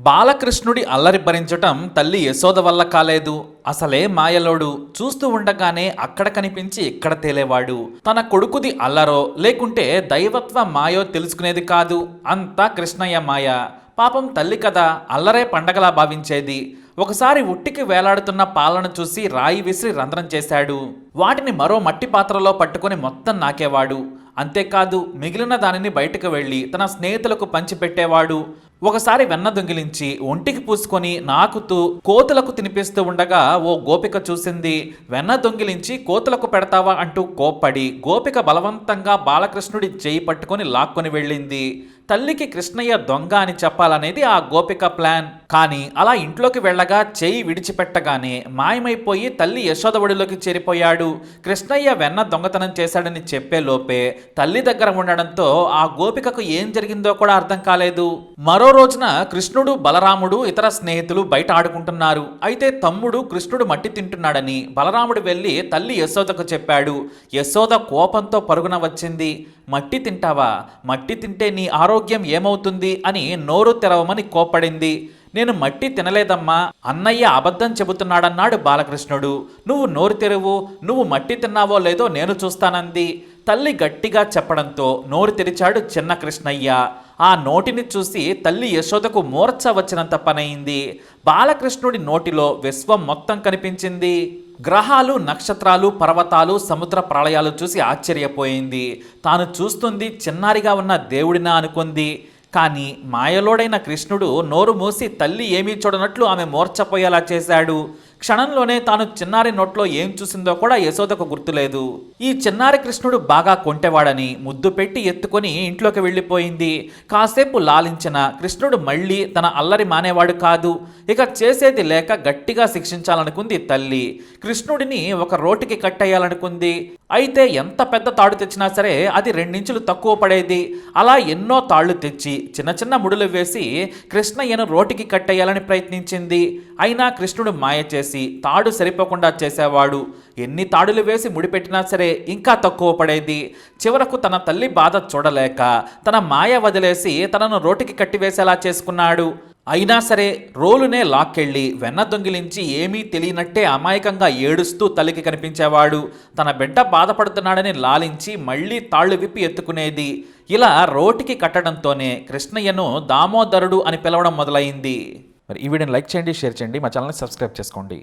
బాలకృష్ణుడి అల్లరి భరించటం తల్లి యశోద వల్ల కాలేదు. అసలే మాయలోడు. చూస్తూ ఉండగానే అక్కడ కనిపించి ఇక్కడ తేలేవాడు. తన కొడుకుది అల్లరో లేకుంటే దైవత్వ మాయో తెలుసుకునేది కాదు. అంతా కృష్ణయ్య మాయ. పాపం తల్లి కదా, అల్లరే పండగలా భావించేది. ఒకసారి ఉట్టికి వేలాడుతున్న పాలను చూసి రాయి విసిరి రంధ్రం చేశాడు. వాటిని మరో మట్టి పాత్రలో పట్టుకుని మొత్తం నాకేవాడు. అంతేకాదు, మిగిలిన దానిని బయటకు వెళ్ళి తన స్నేహితులకు పంచిపెట్టేవాడు. ఒకసారి వెన్న దొంగిలించి ఒంటికి పూసుకొని నాకుతూ కోతులకు తినిపిస్తూ ఉండగా ఓ గోపిక చూసింది. వెన్న దొంగిలించి కోతులకు పెడతావా అంటూ కోప్పడి గోపిక బలవంతంగా బాలకృష్ణుడి చేయి పట్టుకొని లాక్కొని వెళ్ళింది. తల్లికి కృష్ణయ్య దొంగ అని చెప్పాలనేది ఆ గోపిక ప్లాన్. కానీ అలా ఇంట్లోకి వెళ్ళగా చేయి విడిచిపెట్టగానే మాయమైపోయి తల్లి యశోద ఒడిలోకి చేరిపోయాడు. కృష్ణయ్య వెన్న దొంగతనం చేశాడని చెప్పే లోపే తల్లి దగ్గర ఉండడంతో ఆ గోపికకు ఏం జరిగిందో కూడా అర్థం కాలేదు. మరో రోజున కృష్ణుడు, బలరాముడు, ఇతర స్నేహితులు బయట ఆడుకుంటున్నారు. అయితే తమ్ముడు కృష్ణుడు మట్టి తింటున్నాడని బలరాముడు వెళ్ళి తల్లి యశోదకు చెప్పాడు. యశోద కోపంతో పరుగున వచ్చింది. మట్టి తింటావా? మట్టి తింటే నీ ఆరోగ్యం ఏమవుతుంది అని నోరు తెరవమని కోప్పడింది. నేను మట్టి తినలేదమ్మా, అన్నయ్య అబద్ధం చెబుతున్నాడన్నాడు బాలకృష్ణుడు. నువ్వు నోరు తెరువు, నువ్వు మట్టి తిన్నావో లేదో నేను చూస్తానంది. తల్లి గట్టిగా చెప్పడంతో నోరు తెరిచాడు చిన్న కృష్ణయ్య. ఆ నోటిని చూసి తల్లి యశోదకు మూర్ఛ వచ్చినంత పనయింది. బాలకృష్ణుడి నోటిలో విశ్వం మొత్తం కనిపించింది. గ్రహాలు, నక్షత్రాలు, పర్వతాలు, సముద్ర ప్రళయాలు చూసి ఆశ్చర్యపోయింది. తాను చూస్తుంది చిన్నారిగా ఉన్న దేవుడినా అనుకుంది. కానీ మాయలోడైన కృష్ణుడు నోరు మూసి తల్లి ఏమీ చూడనట్లు ఆమె మూర్ఛపోయేలా చేశాడు. క్షణంలోనే తాను చిన్నారి నోట్లో ఏం చూసిందో కూడా యశోదకు గుర్తులేదు. ఈ చిన్నారి కృష్ణుడు బాగా కొంటెవాడని ముద్దు పెట్టి ఎత్తుకొని ఇంట్లోకి వెళ్ళిపోయింది. కాసేపు లాలించిన కృష్ణుడు మళ్ళీ తన అల్లరి మానేవాడు కాదు. ఇక చేసేది లేక గట్టిగా శిక్షించాలనుకుంది తల్లి. కృష్ణుడిని ఒక రోటికి కట్టేయాలనుకుంది. అయితే ఎంత పెద్ద తాడు తెచ్చినా సరే అది 2 ఇంచులు తక్కువ పడేది. అలా ఎన్నో తాళ్లు తెచ్చి చిన్న చిన్న ముడులు వేసి కృష్ణయ్యను రోటికి కట్టేయాలని ప్రయత్నించింది. అయినా కృష్ణుడు మాయ చేసి తాడు సరిపోకుండా చేసేవాడు. ఎన్ని తాడులు వేసి ముడిపెట్టినా సరే ఇంకా తక్కువ పడేది. చివరకు తన తల్లి బాధ చూడలేక తన మాయ వదిలేసి తనను రోటికి కట్టివేసేలా చేసుకున్నాడు. అయినా సరే రోలునే లాక్కెళ్ళి వెన్న దొంగిలించి ఏమీ తెలియనట్టే అమాయకంగా ఏడుస్తూ తల్లికి కనిపించేవాడు. తన బిడ్డ బాధపడుతున్నాడని లాలించి మళ్ళీ తాళ్లు విప్పి ఎత్తుకునేది. ఇలా రోటికి కట్టడంతోనే కృష్ణయ్యను దామోదరుడు అని పిలవడం మొదలైంది. మరి ఈ వీడియోని లైక్ చేయండి, షేర్ చేయండి, మా ఛానల్ని సబ్స్క్రైబ్ చేసుకోండి.